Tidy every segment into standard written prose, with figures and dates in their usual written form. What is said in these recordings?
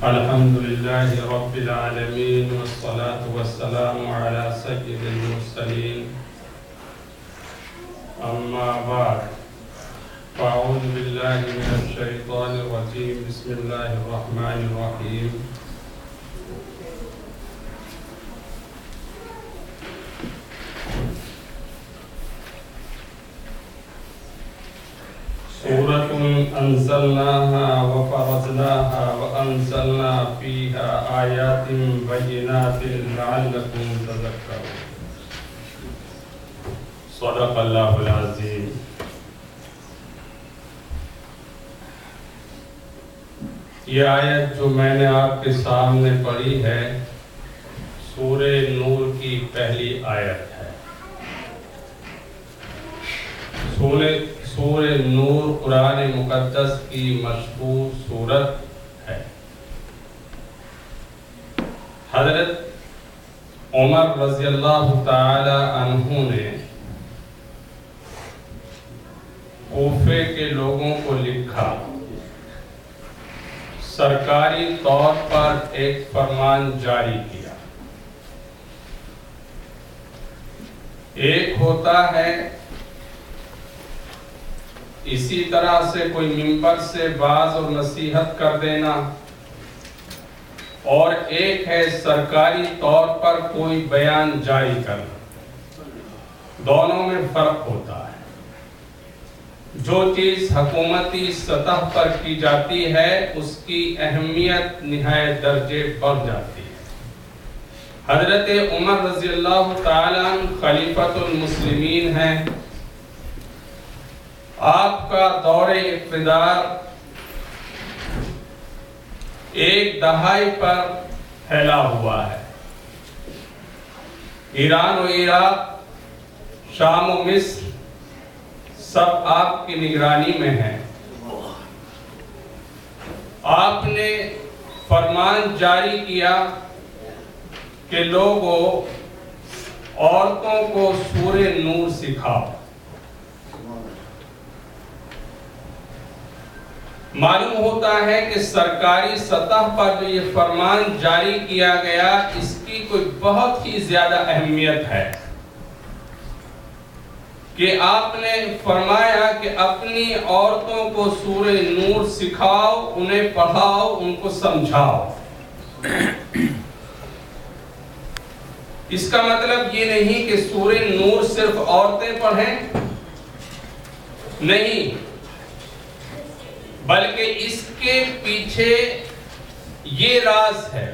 الحمدللہ رب العالمین والصلاة والسلام علی سید المرسلین اما بعد فاعوذ باللہ من الشیطان الرجیم بسم اللہ الرحمن الرحیم سورة أنزلناها وفرضناها وأنزلنا فيها آيات بينات لعلكم تذكرون صدق الله العظيم. یہ آیت جو میں نے آپ کے سامنے پڑھی ہے سورہ نور کی پہلی آیت ہے. سورہ نور قرآن مقدس کی مشہور سورت ہے. حضرت عمر رضی اللہ تعالی عنہ نے کوفے کے لوگوں کو لکھا، سرکاری طور پر ایک فرمان جاری کیا. ایک ہوتا ہے اسی طرح سے کوئی منبر سے واعظ اور نصیحت کر دینا، اور ایک ہے سرکاری طور پر کوئی بیان جاری کرنا. دونوں میں فرق ہوتا ہے. جو چیز حکومتی سطح پر کی جاتی ہے اس کی اہمیت نہایت درجے بڑھ جاتی ہے. حضرت عمر رضی اللہ تعالیٰ عنہ خلیفۃ المسلمین ہیں. آپ کا دور اقتدار ایک دہائی پر پھیلا ہوا ہے. ایران و عراق، شام و مصر سب آپ کی نگرانی میں ہیں. آپ نے فرمان جاری کیا کہ لوگوں عورتوں کو سورہ نور سکھاؤ. معلوم ہوتا ہے کہ سرکاری سطح پر جو یہ فرمان جاری کیا گیا اس کی کوئی بہت ہی زیادہ اہمیت ہے کہ آپ نے فرمایا کہ اپنی عورتوں کو سورہ نور سکھاؤ، انہیں پڑھاؤ، ان کو سمجھاؤ. اس کا مطلب یہ نہیں کہ سورہ نور صرف عورتیں پڑھیں، نہیں، بلکہ اس کے پیچھے یہ راز ہے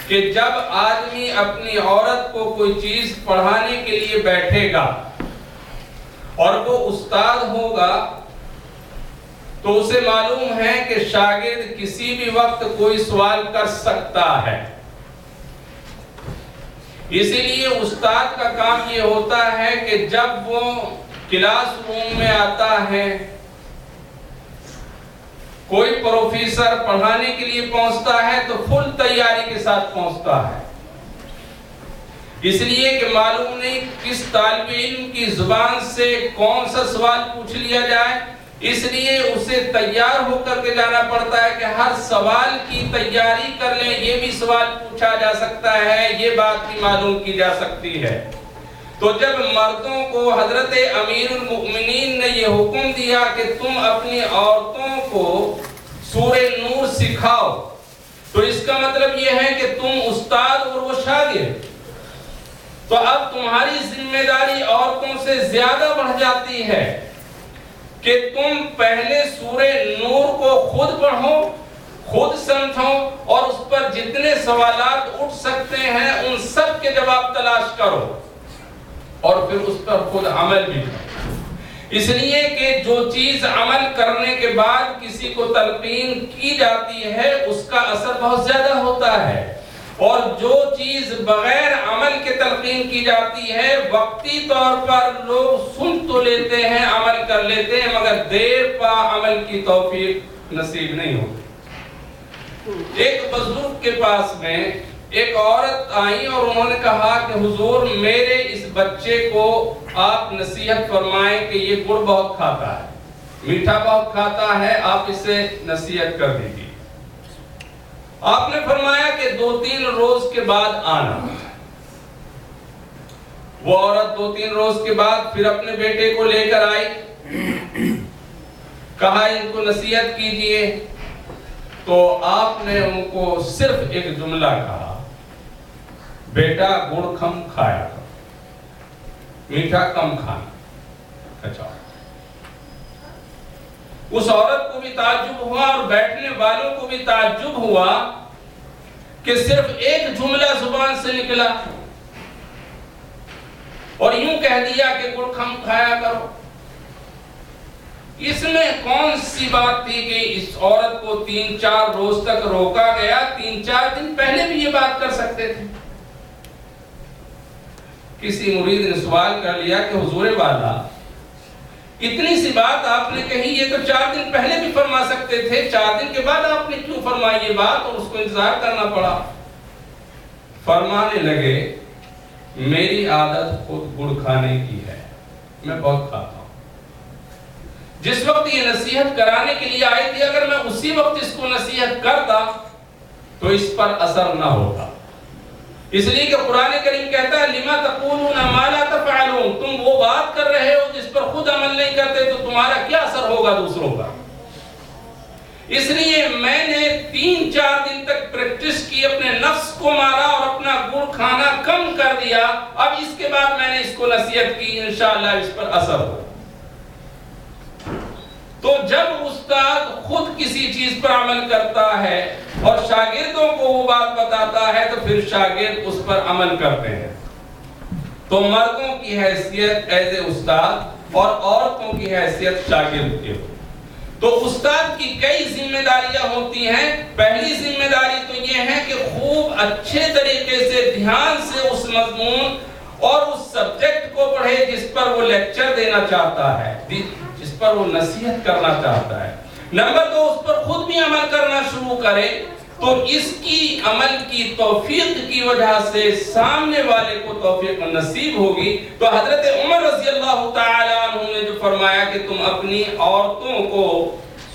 کہ جب آدمی اپنی عورت کو کوئی چیز پڑھانے کے لیے بیٹھے گا اور وہ استاد ہوگا تو اسے معلوم ہے کہ شاگرد کسی بھی وقت کوئی سوال کر سکتا ہے. اسی لیے استاد کا کام یہ ہوتا ہے کہ جب وہ کلاس روم میں آتا ہے، کوئی پروفیسر پڑھانے کے لیے پہنچتا ہے تو فل تیاری کے ساتھ پہنچتا ہے، اس لیے کہ معلوم نہیں کس طالب علم کی زبان سے کون سا سوال پوچھ لیا جائے، اس لیے اسے تیار ہو کر کے جانا پڑتا ہے کہ ہر سوال کی تیاری کر لیں، یہ بھی سوال پوچھا جا سکتا ہے، یہ بات بھی معلوم کی جا سکتی ہے۔ تو جب مردوں کو حضرت امیر المؤمنین نے یہ حکم دیا کہ تم اپنی عورتوں کو سورہ نور سکھاؤ، تو اس کا مطلب یہ ہے کہ تم استاد اور وہ شاگرد، تو اب تمہاری ذمہ داری عورتوں سے زیادہ بڑھ جاتی ہے کہ تم پہلے سورہ نور کو خود پڑھو، خود سمجھو اور اس پر جتنے سوالات اٹھ سکتے ہیں ان سب کے جواب تلاش کرو اور پھر اس پر خود عمل بھی کرو، اس لیے کہ جو چیز عمل کرنے کے بعد کسی کو تلقین کی جاتی ہے اس کا اثر بہت زیادہ ہوتا ہے، اور جو چیز بغیر عمل کے تلقین کی جاتی ہے وقتی طور پر لوگ سن تو لیتے ہیں، عمل کر لیتے ہیں، مگر دیر پا عمل کی توفیق نصیب نہیں ہوتی۔ ایک بزرگ کے پاس میں ایک عورت آئی اور انہوں نے کہا کہ حضور میرے اس بچے کو آپ نصیحت فرمائیں کہ یہ گڑ بہت کھاتا ہے، میٹھا بہت کھاتا ہے، آپ اسے نصیحت کر دیجیے۔ آپ نے فرمایا کہ 2-3 روز کے بعد آنا۔ وہ عورت 2-3 روز کے بعد پھر اپنے بیٹے کو لے کر آئی، کہا ان کو نصیحت کیجئے، تو آپ نے ان کو صرف ایک جملہ کہا، بیٹا گڑ کم کھایا کرو، میٹھا کم کھانا۔ اچھا، اس عورت کو بھی تعجب ہوا اور بیٹھنے والوں کو بھی تعجب ہوا کہ صرف ایک جملہ زبان سے نکلا اور یوں کہہ دیا کہ گڑ کم کھایا کرو۔ اس میں کون سی بات تھی کہ اس عورت کو 3-4 روز تک روکا گیا؟ 3-4 دن پہلے بھی یہ بات کر سکتے تھے۔ کسی مرید نے سوال کر لیا کہ حضور والا اتنی سی بات آپ نے کہی، یہ تو 4 دن پہلے بھی فرما سکتے تھے، 4 دن کے بعد آپ نے کیوں فرمائی یہ بات اور اس کو انتظار کرنا پڑا؟ فرمانے لگے میری عادت خود گڑ کھانے کی ہے، میں بہت کھاتا ہوں۔ جس وقت یہ نصیحت کرانے کے لیے آئی تھی اگر میں اسی وقت اس کو نصیحت کرتا تو اس پر اثر نہ ہوتا، اس لیے کہ قرآن کریم کہتا ہے لما تقولون ما لا تفعلون، تم وہ بات کر رہے ہو جس پر خود عمل نہیں کرتے تو تمہارا کیا اثر ہوگا دوسروں کا۔ اس لیے میں نے 3-4 دن تک پریکٹس کی، اپنے نفس کو مارا اور اپنا گڑ کھانا کم کر دیا، اب اس کے بعد میں نے اس کو نصیحت کی، انشاءاللہ اس پر اثر ہو۔ تو جب استاد خود کسی چیز پر عمل کرتا ہے اور شاگردوں کو وہ بات بتاتا ہے تو پھر شاگرد اس پر عمل کرتے ہیں۔ تو مردوں کی حیثیت ایز اے استاد اور عورتوں کی حیثیت شاگرد کے ہو۔ تو استاد کی کئی ذمہ داریاں ہوتی ہیں۔ پہلی ذمہ داری تو یہ ہے کہ خوب اچھے طریقے سے دھیان سے اس مضمون اور اس سبجیکٹ کو پڑھے جس پر وہ لیکچر دینا چاہتا ہے، جس پر وہ نصیحت کرنا چاہتا ہے۔ نمبر 2، اس پر خود بھی عمل کرنا شروع کرے تو اس کی عمل کی توفیق کی وجہ سے سامنے والے کو توفیق نصیب ہوگی۔ تو حضرت عمر رضی اللہ تعالی عنہ نے جو فرمایا کہ تم اپنی عورتوں کو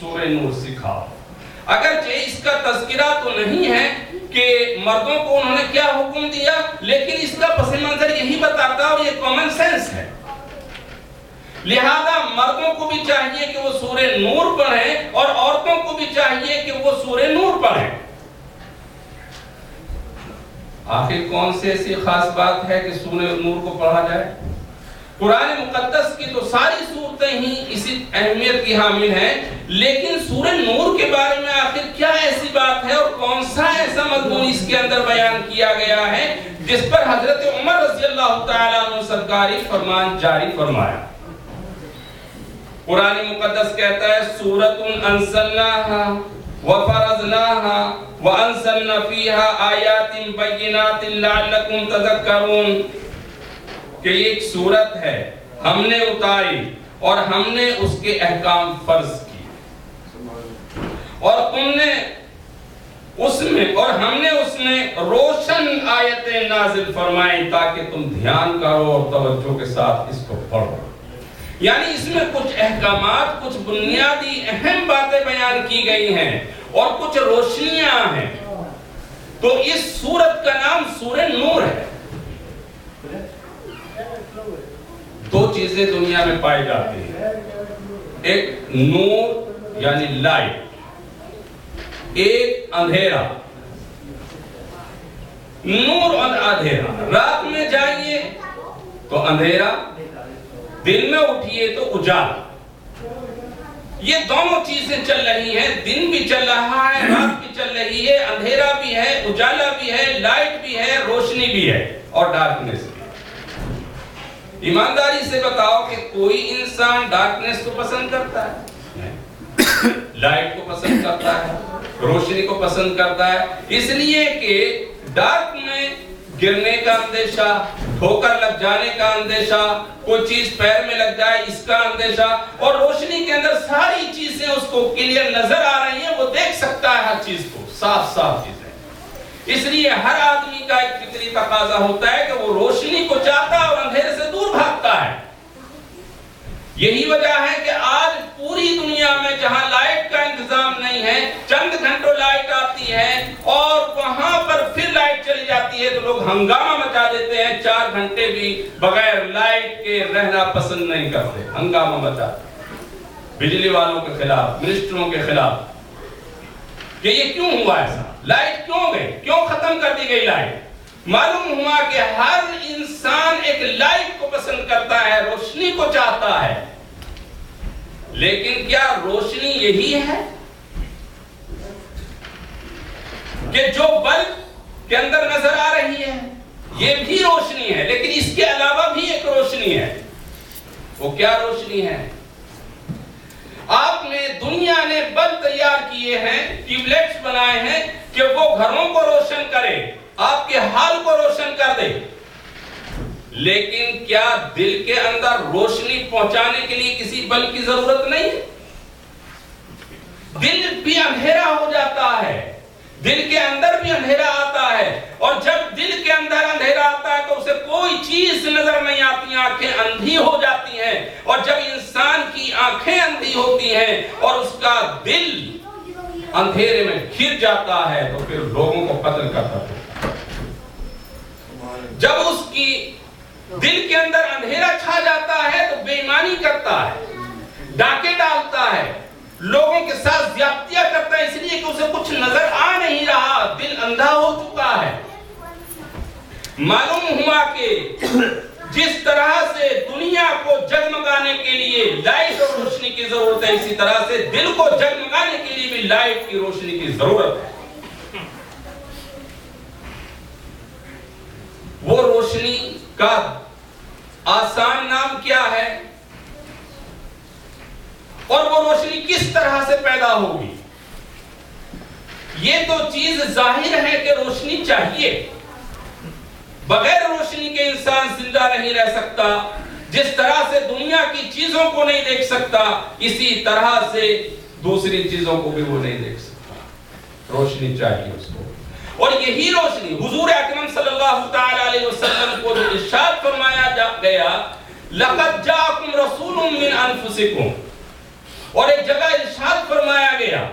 سورہ نور سکھاؤ، اگرچہ اس کا تذکرہ تو نہیں ہے کہ مردوں کو انہوں نے کیا حکم دیا، لیکن اس کا پس منظر یہی بتاتا اور یہ کامن سینس ہے۔ لہذا مردوں کو بھی چاہیے کہ وہ سورہ نور پڑھیں اور عورتوں کو بھی چاہیے کہ وہ سورہ نور پڑھیں۔ آخر کون سے ایسی خاص بات ہے کہ سورہ نور کو پڑھا جائے؟ قرآن مقدس کی تو ساری صورتیں ہی اسی اہمیت کی حامل ہیں، لیکن سورہ نور کے بارے میں آخر کیا ایسی بات ہے اور کون سا ایسا مضمون اس کے اندر بیان کیا گیا ہے جس پر حضرت عمر رضی اللہ تعالیٰ عنہ سرکاری فرمان جاری فرمایا؟ قرآن مقدس کہتا ہے سورۃ انزلناہا وفرضناہا وانزلنا فیہا آیات بینات لعلکم تذکرون، کہ یہ ایک سورت ہے ہم نے اتاری اور ہم نے اس کے احکام فرض کیے، اور تم نے اس میں روشن آیتیں نازل فرمائی تاکہ تم دھیان کرو اور توجہ کے ساتھ اس کو پڑھو۔ یعنی اس میں کچھ احکامات، کچھ بنیادی اہم باتیں بیان کی گئی ہیں اور کچھ روشنیاں ہیں۔ تو اس سورت کا نام سورہ نور ہے۔ دو چیزیں دنیا میں پائی جاتی ہیں، ایک نور یعنی لائٹ، ایک اندھیرا۔ نور اور اندھیرا، رات میں جائیے تو اندھیرا، دن میں اٹھیے تو اجالا۔ یہ دونوں چیزیں چل رہی ہیں، دن بھی چل رہا ہے، رات بھی چل رہی ہے، اندھیرا بھی ہے، اجالا بھی ہے، لائٹ بھی ہے، روشنی بھی ہے اور ڈارکنس بھی ہے۔ ایمانداری سے بتاؤ کہ کوئی انسان ڈارکنس کو پسند کرتا ہے؟ لائٹ کو پسند کرتا ہے، روشنی کو پسند کرتا ہے، اس لیے کہ ڈارک میں گرنے کا اندیشہ، ٹھوکر لگ جانے کا اندیشہ، کوئی چیز پیر میں لگ جائے اس کا اندیشہ، اور روشنی کے اندر ساری چیزیں اس کو کلیئر نظر آ رہی ہیں، وہ دیکھ سکتا ہے ہر چیز کو، صاف صاف چیزیں۔ اس لیے ہر آدمی کا ایک فطری تقاضا ہوتا ہے کہ وہ روشنی کو چاہتا ہے اور اندھیرے سے دور بھاگتا ہے۔ یہی وجہ ہے کہ آج پوری دنیا میں جہاں لائٹ کا انتظام نہیں ہے، چند گھنٹوں لائٹ آتی ہے اور وہاں پر پھر لائٹ چلی جاتی ہے تو لوگ ہنگامہ مچا دیتے ہیں، 4 گھنٹے بھی بغیر لائٹ کے رہنا پسند نہیں کرتے، ہنگامہ مچاتے ہیں بجلی والوں کے خلاف، منسٹروں کے خلاف کہ یہ کیوں ہوا ایسا، لائٹ کیوں گئی، کیوں ختم کر دی گئی لائٹ۔ معلوم ہوا کہ ہر انسان ایک لائٹ کو پسند کرتا ہے، روشنی کو چاہتا ہے، لیکن کیا روشنی یہی ہے کہ جو بلب کے اندر نظر آ رہی ہے یہ بھی روشنی ہے، لیکن اس کے علاوہ بھی ایک روشنی ہے۔ وہ کیا روشنی ہے؟ آپ نے، دنیا نے بلب تیار کیے ہیں، ٹیوب لائٹس بنائے ہیں کہ وہ گھروں کو روشن کرے، آپ کے حال کو روشن کر دے، لیکن کیا دل کے اندر روشنی پہنچانے کے لیے کسی بلب کی ضرورت نہیں؟ دل بھی اندھیرا ہو جاتا ہے، دل کے اندر بھی اندھیرا آتا ہے، اور جب دل کے اندر اندھیرا آتا ہے تو اسے کوئی چیز نظر نہیں آتی، آنکھیں اندھی ہو جاتی ہیں، اور جب انسان کی آنکھیں اندھی ہوتی ہیں اور اس کا دل اندھیرے میں گھر جاتا ہے تو پھر لوگوں کو قتل کرتا ہے۔ جب اس کی دل کے اندر اندھیرا چھا جاتا ہے تو بے ایمانی کرتا ہے، ڈاکے ڈالتا ہے، لوگوں کے ساتھ زیادتیاں کرتا ہے، اس لیے کہ اسے کچھ نظر آ نہیں رہا، دل اندھا ہو چکا ہے۔ معلوم ہوا کہ جس طرح سے دنیا کو جگمگانے کے لیے لائٹ اور روشنی کی ضرورت ہے، اسی طرح سے دل کو جگمگانے کے لیے بھی لائٹ کی روشنی کی ضرورت ہے۔ وہ روشنی کا آسان نام کیا ہے اور وہ روشنی کس طرح سے پیدا ہوگی؟ یہ تو چیز ظاہر ہے کہ روشنی چاہیے، بغیر روشنی کے انسان زندہ نہیں رہ سکتا۔ جس طرح سے دنیا کی چیزوں کو نہیں دیکھ سکتا، اسی طرح سے دوسری چیزوں کو بھی وہ نہیں دیکھ سکتا، روشنی چاہیے اس کو۔ اور یہی روشنی حضور اکرم صلی اللہ تعالی علیہ وسلم کو جو ارشاد فرمایا گیا، لقد جاءکم رسول من انفسکم، اور ایک جگہ ارشاد فرمایا گیا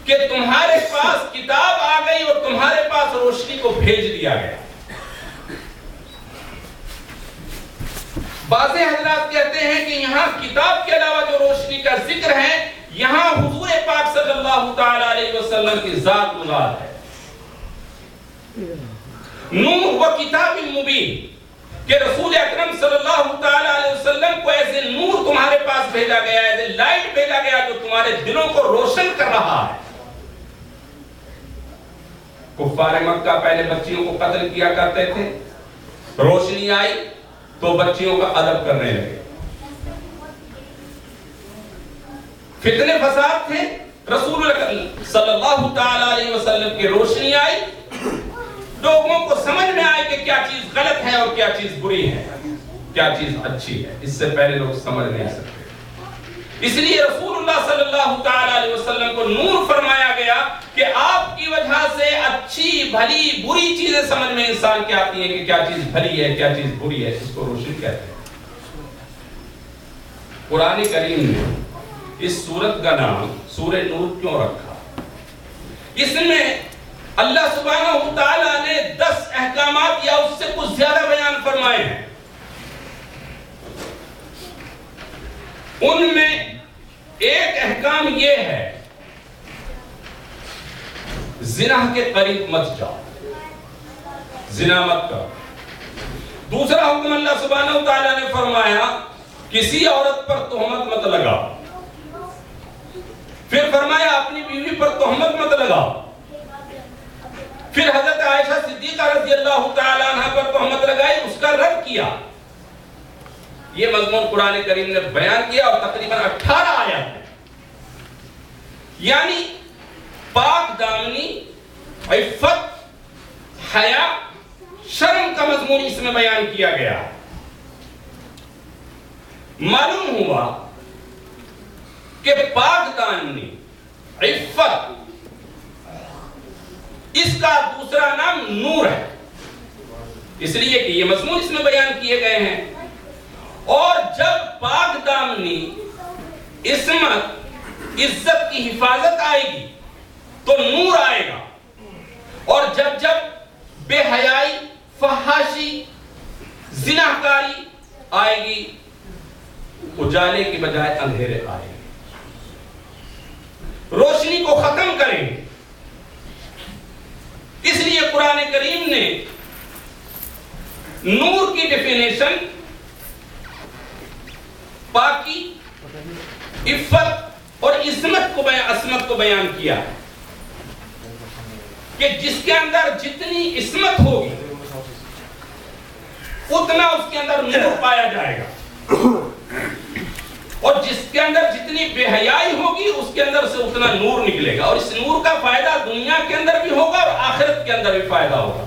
کہ تمہارے پاس کتاب آ گئی اور تمہارے پاس روشنی کو بھیج دیا گیا۔ بعض حضرات کہتے ہیں کہ یہاں کتاب کے علاوہ جو روشنی کا ذکر ہے، یہاں حضور پاک صلی اللہ تعالی علیہ وسلم کی ذات مراد ہے۔ نور و کتاب مبین، کہ رسول اکرم صلی اللہ تعالی علیہ وسلم کو ایسے نور تمہارے پاس بھیجا گیا ہے، ایسے لائٹ بھیجا گیا جو تمہارے دلوں کو روشن کر رہا ہے۔ کفار مکہ پہلے بچیوں کو قتل کیا کرتے تھے، روشنی آئی تو بچیوں کا ادب کرنے لگے، فتنے فساد تھے، رسول صلی اللہ تعالی علیہ وسلم کی روشنی آئی، لوگوں کو سمجھ میں آئے کہ کیا چیز غلط ہے اور کیا چیز بری ہے۔ کیا چیز اچھی ہے، اس سے پہلے لوگ سمجھ نہیں سکتے۔ اس لیے رسول اللہ صلی اللہ تعالی علیہ وسلم کو نور فرمایا گیا کہ آپ کی وجہ سے اچھی بھلی بری چیزیں سمجھ میں انسان کے آتی ہیں کہ کیا چیز بھلی ہے کیا چیز بری ہے، اس کو روشنی کہتے ہیں۔ قرآن کریم نے اس سورت کا نام سورہ نور کیوں رکھا؟ اس میں اللہ سبحانہ وتعالی نے 10 احکامات یا اس سے کچھ زیادہ بیان فرمائے ہیں۔ ان میں ایک احکام یہ ہے زنا کے قریب مت جاؤ، زنا مت کرو۔ دوسرا حکم اللہ سبحانہ وتعالی نے فرمایا کسی عورت پر تہمت مت لگاؤ۔ پھر فرمایا اپنی بیوی پر تہمت مت لگاؤ۔ پھر حضرت عائشہ صدیقہ رضی اللہ تعالی عنہ پر تہمت لگائی، اس کا رد کیا۔ یہ مضمون قرآن کریم نے بیان کیا اور تقریباً 18 آیات ہے، یعنی پاک دامنی، عفت، حیا، شرم کا مضمون اس میں بیان کیا گیا۔ معلوم ہوا کہ پاک دامنی، عفت، اس کا دوسرا نام نور ہے، اس لیے کہ یہ مضمون اس میں بیان کیے گئے ہیں۔ اور جب پاک دامنی، عصمت، عزت کی حفاظت آئے گی تو نور آئے گا، اور جب بے حیائی، فحاشی، زناکاری آئے گی، اجالے کی بجائے اندھیرے آئے گی، روشنی کو ختم کریں گے۔ اس لیے قرآن کریم نے نور کی ڈیفینیشن پاکی، عفت اور عصمت کو بیان کیا کہ جس کے اندر جتنی عصمت ہوگی اتنا اس کے اندر نور پایا جائے گا، اور جس کے اندر جتنی بے حیائی ہوگی اس کے اندر سے اتنا نور نکلے گا، اور اس نور کا فائدہ دنیا کے اندر بھی ہوگا اور آخرت کے اندر بھی فائدہ ہوگا۔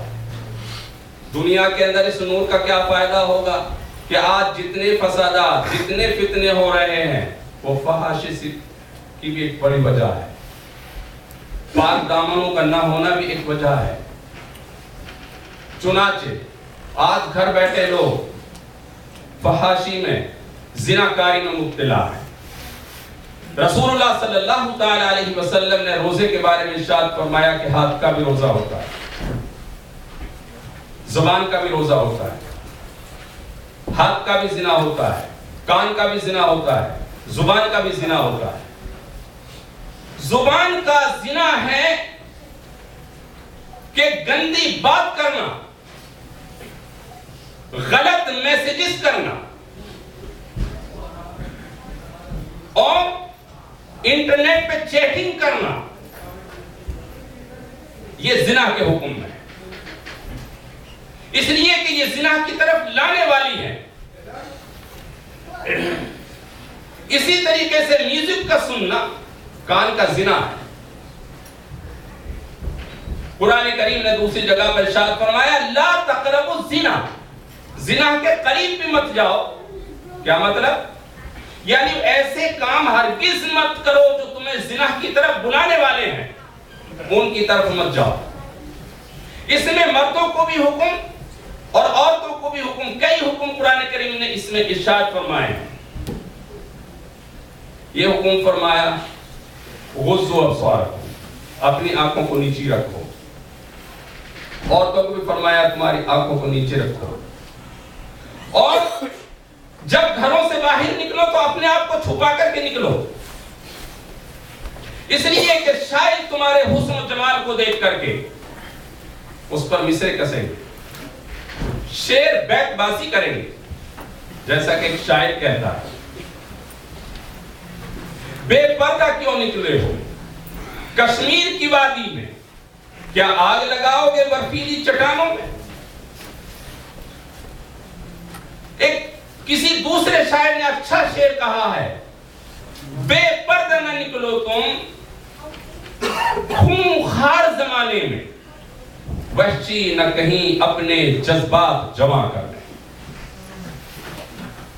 دنیا کے اندر اس نور کا کیا فائدہ ہوگا کہ آج جتنے فسادات، جتنے فتنے ہو رہے ہیں وہ فحاشی کی بھی ایک بڑی وجہ ہے، پاک دامنوں کا نہ ہونا بھی ایک وجہ ہے۔ چنانچہ آج گھر بیٹھے لوگ فحاشی میں، زناکاری میں مبتلا ہیں۔ رسول اللہ صلی اللہ تعالی علیہ وسلم نے روزے کے بارے میں ارشاد فرمایا کہ ہاتھ کا بھی روزہ ہوتا ہے، زبان کا بھی روزہ ہوتا ہے، ہاتھ کا بھی زنا ہوتا ہے، کان کا بھی زنا ہوتا ہے، زبان کا بھی زنا ہوتا ہے۔ زبان کا زنا ہے کہ گندی بات کرنا، غلط میسجز کرنا، اور انٹرنیٹ پہ چیٹنگ کرنا، یہ زنا کے حکم ہے، اس لیے کہ یہ زنا کی طرف لانے والی ہے۔ اسی طریقے سے میوزک کا سننا کان کا زنا ہے۔ قرآن کریم نے دوسری جگہ پر ارشاد فرمایا لا تقربوا الزنا، زنا کے قریب بھی مت جاؤ۔ کیا مطلب؟ یعنی ایسے کام ہرگز مت کرو جو تمہیں زنا کی طرف بلانے والے ہیں، ان کی طرف مت جاؤ۔ اس میں مردوں کو بھی حکم اور عورتوں کو بھی حکم، کئی حکم قرآن کریم نے اس میں ارشاد فرمائے ہیں۔ یہ حکم فرمایا غضوا ابصارکم، اپنی آنکھوں کو نیچی رکھو۔ عورتوں کو بھی فرمایا تمہاری آنکھوں کو نیچے رکھو، اور جب گھروں سے باہر نکلو تو اپنے آپ کو چھپا کر کے نکلو، اس لیے کہ شاید تمہارے حسن و جمال کو دیکھ کر کے اس پر مصرے کسیں گے، شعر بیت بازی کریں گے، جیسا کہ ایک شاعر کہتا ہے بے پردہ کیوں نکلے ہو کشمیر کی وادی میں، کیا آگ لگاؤ گے برفیلی چٹانوں میں؟ ایک کسی دوسرے شاعر نے اچھا شعر کہا ہے بے پردہ نہ نکلو تم خونخوار زمانے میں، وحشی نہ کہیں اپنے جذبات جمع کر لیں۔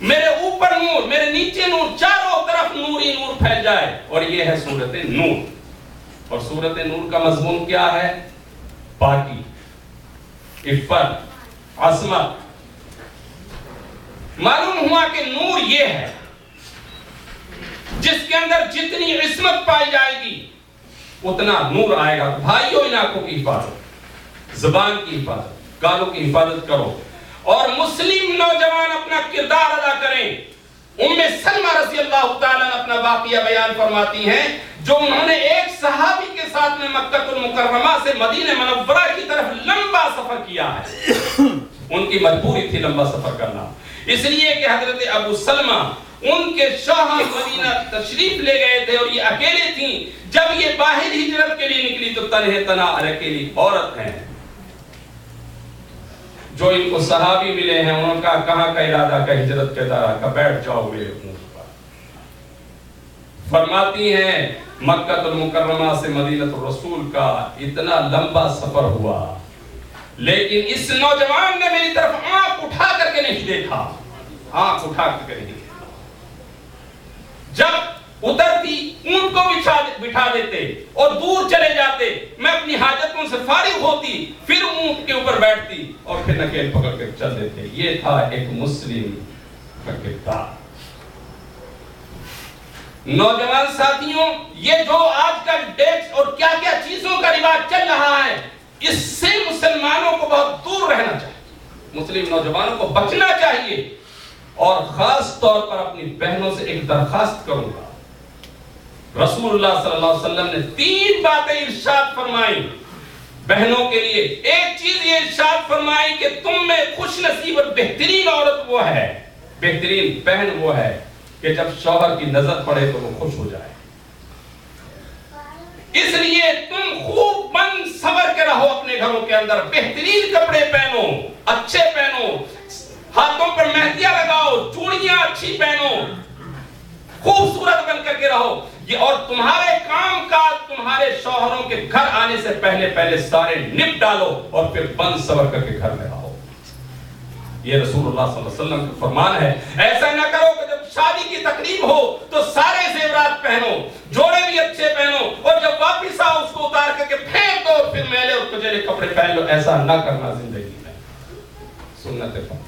میرے اوپر نور، میرے نیچے نور، چاروں طرف نور ہی نور پھیل جائے. اور یہ ہے سورت نور. اور سورت نور کا مضمون کیا ہے؟ پاکی، عفت، عصمت. معلوم ہوا کہ نور یہ ہے جس کے اندر جتنی عصمت پائی جائے گی اتنا نور آئے گا. بھائیو، ان آنکھوں کی حفاظت، زبان کی حفاظت، کانوں کی حفاظت کرو. اور مسلم نوجوان اپنا کردار ادا کریں. ام سلمہ رضی اللہ تعالیٰ اپنا واقعہ بیان فرماتی ہیں جو انہوں نے ایک صحابی کے ساتھ میں مکہ المکرمہ سے مدینہ منورہ کی طرف لمبا سفر کیا ہے. ان کی مجبوری تھی لمبا سفر کرنا، اس لیے کہ حضرت ابو سلمہ ان کے شوہر مدینہ تشریف لے گئے تھے اور یہ اکیلے تھیں. جب یہ باہر ہجرت کے لیے نکلی تو تنہے تنہا اکیلی عورت ہیں. جو ان کو صحابی ملے ہیں انہوں نے کہا کہاں کا ارادہ کا ہجرت کے دارہ کا، بیٹھ جاؤ میرے اونٹ پر. فرماتی ہیں مکہ المکرمہ سے مدینہ الرسول کا اتنا لمبا سفر ہوا لیکن اس نوجوان نے میری طرف آنکھ اٹھا کر کے نہیں دیکھا. آنکھ اٹھا کر کے نہیں دیکھا. جب اترتی اونٹ کو بٹھا دیتے اور دور چلے جاتے، میں اپنی حاجتوں سے فارغ ہوتی، پھر اونٹ کے اوپر بیٹھتی اور پھر نکیل پکڑ کے چل دیتے. یہ تھا ایک مسلم کا کردار. نوجوان ساتھیوں، یہ جو آج کل ڈیٹس اور کیا کیا چیزوں کا رواج چل رہا ہے، اس سے مسلمانوں کو بہت دور رہنا چاہیے. مسلم نوجوانوں کو بچنا چاہیے. اور خاص طور پر اپنی بہنوں سے ایک درخواست کروں گا. رسول اللہ صلی اللہ علیہ وسلم نے 3 باتیں ارشاد فرمائی بہنوں کے لیے. ایک چیز یہ ارشاد فرمائی کہ تم میں خوش نصیب اور بہترین عورت وہ ہے، بہترین بہن وہ ہے کہ جب شوہر کی نظر پڑے تو وہ خوش ہو جائے. اس لیے تم خوب بند صبر کے رہو اپنے گھروں کے اندر. بہترین کپڑے پہنو، اچھے پہنو، ہاتھوں پر مہندیاں لگاؤ، چوڑیاں اچھی پہنو، خوبصورت بن کر کے رہو. یہ اور تمہارے کام کاج تمہارے شوہروں کے گھر آنے سے پہلے سارے نپ ڈالو اور پھر بند صبر کر کے گھر میں رہو. یہ رسول اللہ صلی اللہ علیہ وسلم کا فرمان ہے. ایسا نہ کرو کہ جب شادی کی تقریب ہو تو سارے زیورات پہنو، جوڑے بھی اچھے پہنو، اور جب واپس آؤ اس کو اتار کر کے پھینک دو، پھر میلے اور کچیلے کپڑے پہن لو. ایسا نہ کرنا زندگی میں. سنت ہے.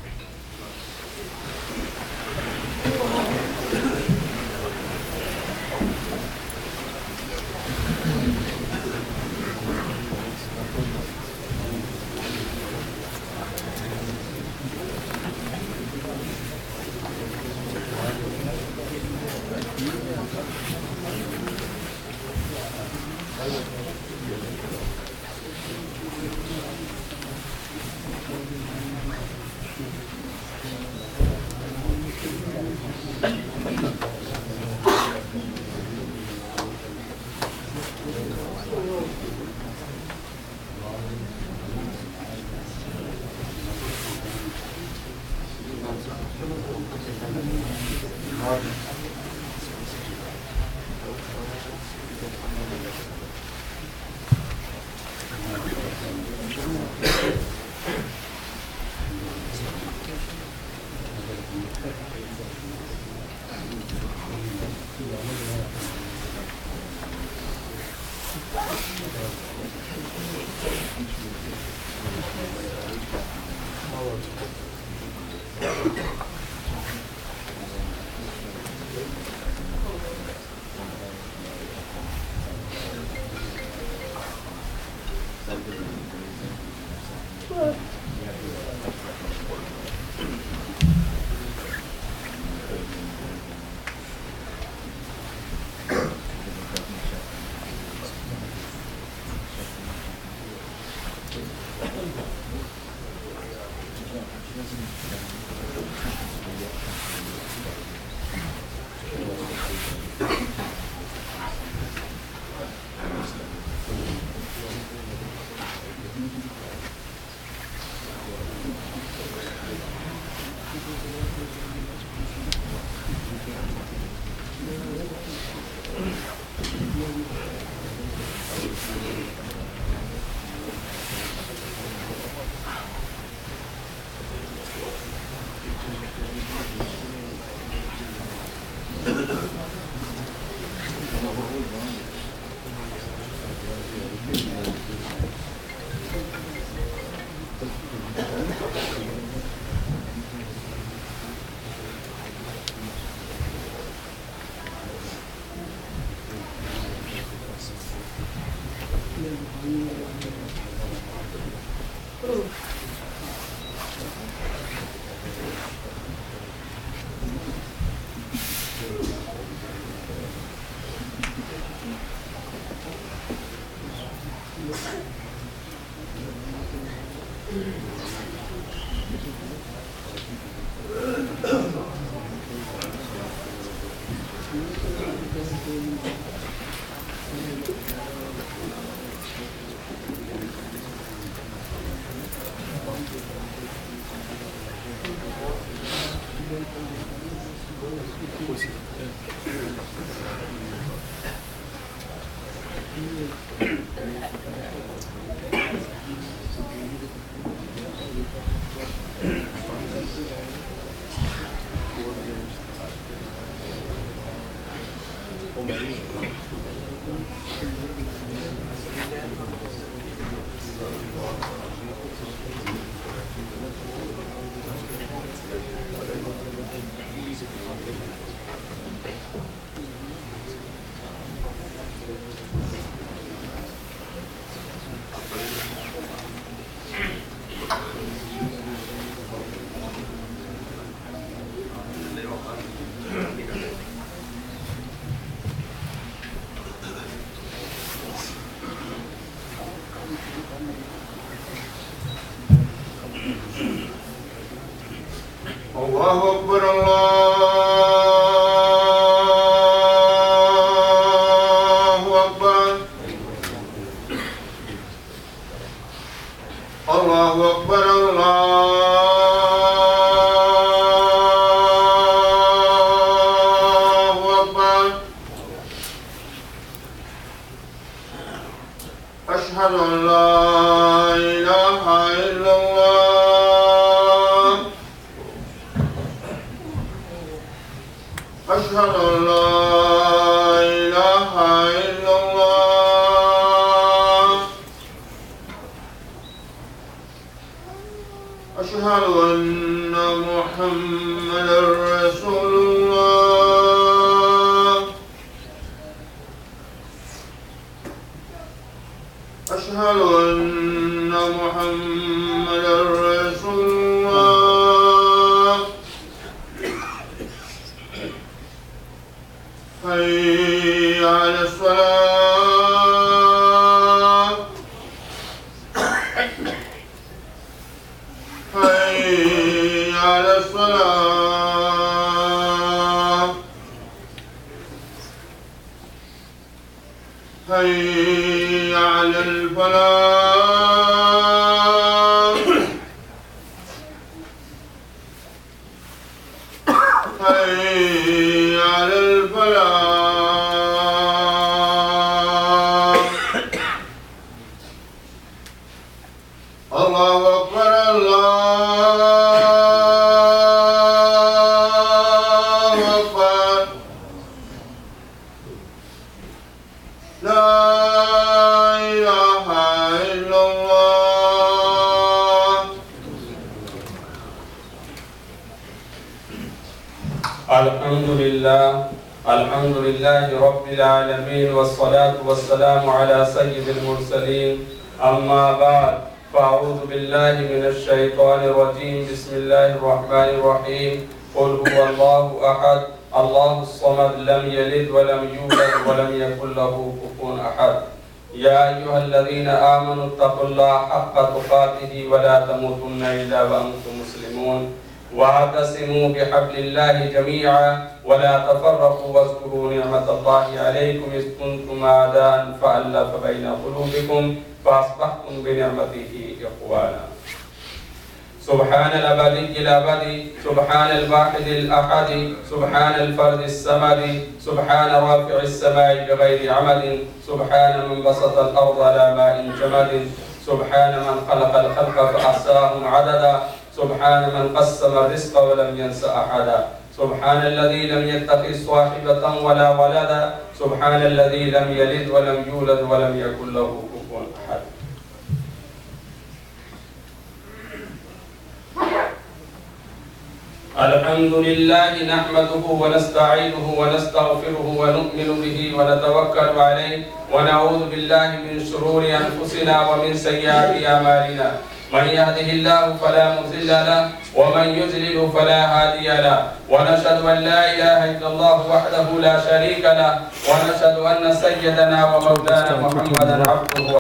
الله أكبر الله أكبر الله أكبر الله أكبر أشهد أن لا إله إلا الله أشهد أن لا إله إلا الله أشهد أن محمدا رسول الله أشهد أن محمدا رسول الله حي على الصلاة حي على الصلاة حي على الفلاح حي على الفلاح الله أكبر الله أكبر لا إله إلا الله الحمد لله رب العالمين والصلاة والسلام على سيد المرسلين أما بعد فأعوذ بالله من الشيطان الرجيم بسم الله الرحمن الرحيم قل هو الله أحد الله الصمد لم يلد ولم يولد ولم يكن له كفوا أحد يا أيها الذين آمنوا اتقوا الله حق تقاته ولا تموتن إلا وأنتم مسلمون واعتصموا بحبل الله جميعا ولا تفرقوا واذكروا نعمة الله عليكم إذ كنتم أعداء فألف بين قلوبكم فأصبحتم بنعمته إخوانا سبحان الأبدي الأبدي سبحان الواحد الأحد سبحان الفرد الصمد سبحان رافع السماء بغير عمد سبحان من بسط الأرض على ماء جمد سبحان من خلق الخلق فأحصاهم عددا سبحان من قسم الرزق ولم ينس أحدا سبحان الذي لم يتخذ صاحبة ولا ولدا سبحان الذي لم يلد ولم يولد ولم يكن له كفوا الحمد لله نحمده ونستعينه ونستغفره ونؤمن به ونتوكل عليه ونعوذ بالله من شرور أنفسنا ومن سيئات أعمالنا من يهده الله فلا مضل له ومن يضلل فلا هادي له ونشهد أن لا إله إلا الله وحده لا شريك له ونشهد أن سيدنا ومولانا محمدا عبده